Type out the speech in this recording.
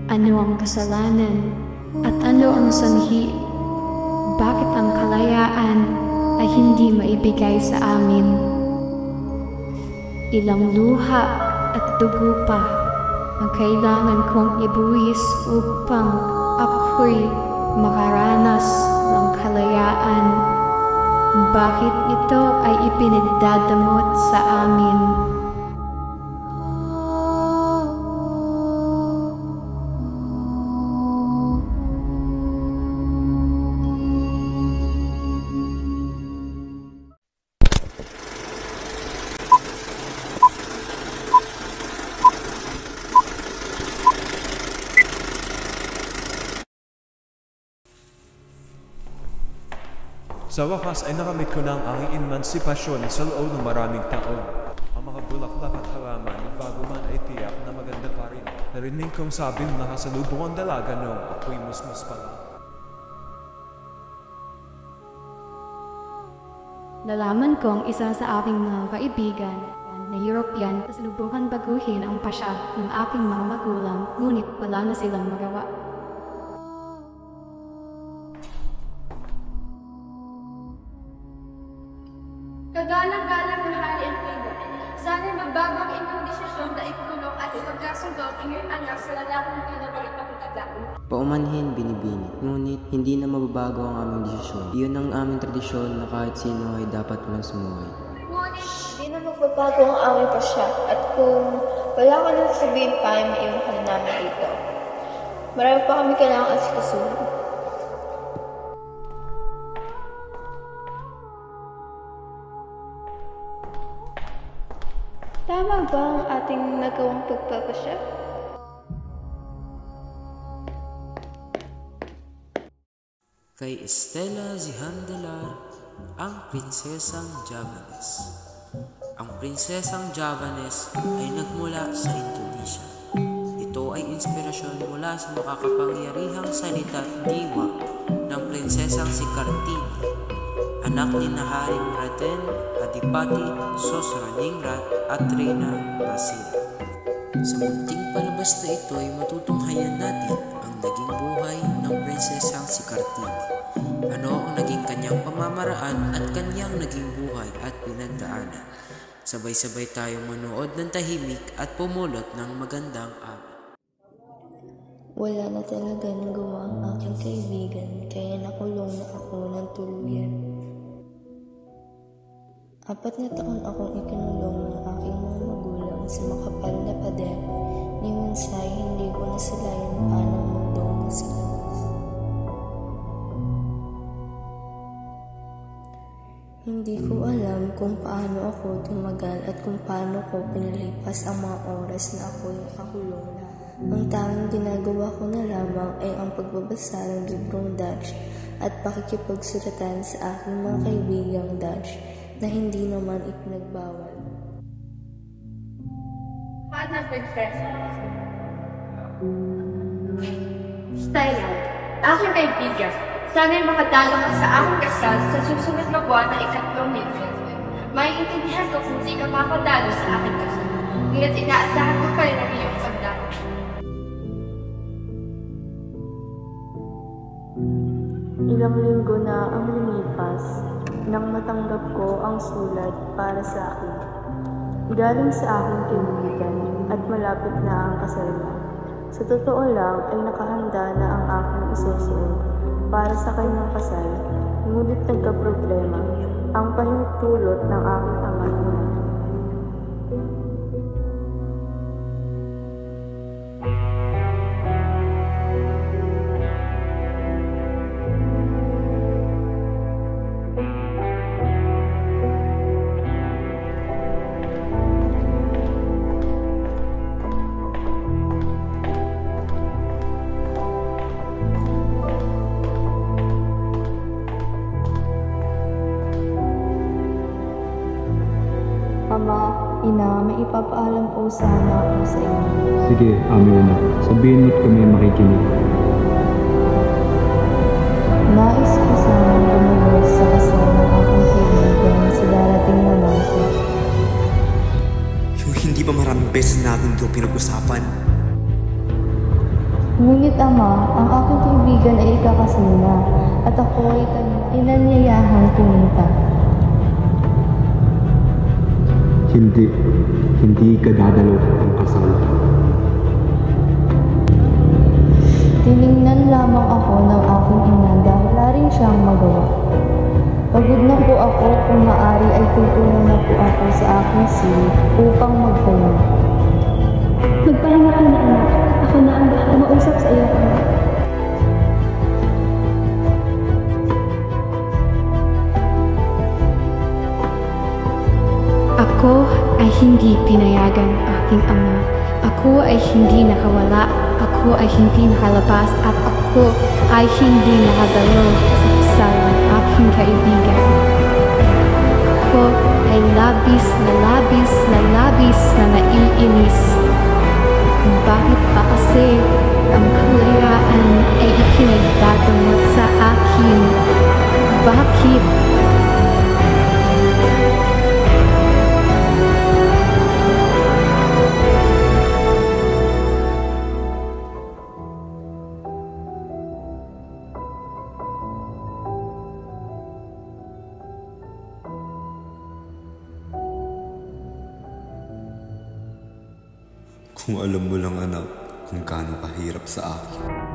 Ano ang kasalanan at ano ang sanhi? Bakit ang kalayaan ay hindi maibigay sa amin? Ilang luha at dugo pa ang kailangan kong ibuwis upang ako'y makaranas ng kalayaan. Bakit ito ay ipinagdadamot sa amin? Sa wakas ay nakamit ko na ang aking emansipasyon sa loob ng maraming taon. Ang mga bulaklak at halaman na bago man ay tiyak na maganda pa rin. Narinig kong sabing nakasalubong ang dalaga noong ako'y musmus pa lang. Nalaman kong isa sa aking mga kaibigan na European na sinubukan baguhin ang pasya ng aking mga magulang, ngunit wala na silang magawa. Kagalang-galang na hari ang tiga. Sana'y magbago ang inyong desisyon na ikulong at ipagkasundo ang inyong anak sa lalaking pinabalik na pagkagaling. Paumanhin, binibini. Ngunit hindi na mababago ang aming desisyon. Iyon ang aming tradisyon na kahit sino ay dapat walang sumuhay. Ngunit hindi na magbabago ang aming pasya at kung wala ka nang sabihin pa ay maiwan ka na namin dito. Marami pa kami kailangang asikasuhin. Tama ba ang ating nagawang pagpapasya? Kay Estela Zihandelar, ang Prinsesang Javanes. Ang Prinsesang Javanes ay nagmula sa Indonesia. Ito ay inspirasyon mula sa makakapangyarihang salita at diwa ng Prinsesang si Kartini, anak ni Haring Raden Adipati Sosraningrat at Reyna Basila. Sa munting palabas na ito ay matutunghayan natin ang naging buhay ng Prinsesang si Kartini. Ano ang naging kanyang pamamaraan at kanyang naging buhay at pinagdaanan. Sabay-sabay tayong manood ng tahimik at pumulot ng magandang aral. Wala na talaga nagawa ang aking kaibigan, kaya nakulong na ako ng tuluyan. 4 na taon akong ikinulong ng aking mga magulang sa makapal na pader, ni minsay hindi ko nasilayan paano magdong sa labas. Hindi ko alam kung paano ako tumagal at kung paano ko pinalipas ang mga oras na ako'y nakakulong na. Ang tanging ginagawa ko na lamang ay ang pagbabasa ng librong Dutch at pakikipagsulatan sa aking mga kaibigang Dutch na hindi naman ipinagbawal. Ana Prinsesa. Stella, aking kaibigan, sana'y makadalo ka sa aking kasal sa susunod na buwan ng 3 milyon. Maiintindihan ko kung di ka makadalo sa aking kasal. Ngayon inaasahan ko pa rin ang iyong pagdalo. Ilang linggo na ang lumipas nang matanggap ko ang sulat para sa akin. Galing sa aking kaibigan at malapit na ang kasal niya. Sa totoo lang ay nakahanda na ang aking isusuot para sa kanyang kasal, ngunit nagka-problema ang pahintulot ng aking ama't ina. Ama, ina, may ipapaalam po sana ako sa inyo. Sige, aming anak. Sabihin mo't kami makikinig. Nais ko sanang lumuwas sa kasal ng aking kaibigan sa darating na Marso. Yung hindi ba maraming beses natin ito pinag-usapan? Ngunit Ama, ang aking kaibigan ay ikakasal na, at ako ay inanyayahang pumunta. Hindi ka dadalo ang kasal. Tiningnan lamang ako ng aking ina dahil wala rin siyang magawa. Pagod na po ako, kung maaari ay tutulong na po ako sa aking silid upang magpahinga. Magpahinga ka na, anak. Ako na ang bahala mausap sa iyo, anak. Ako ay hindi pinayagan aking ama. Ako ay hindi nakawala. Ako ay hindi nakalabas. At ako ay hindi nakadalo sa kasal ng aking kaibigan. Ako ay labis na naiinis. Bakit pa kasi ang kalayaan ay ikinagdadamot sa akin? Bakit? Kung alam mo lang anak kung gaano kahirap sa akin.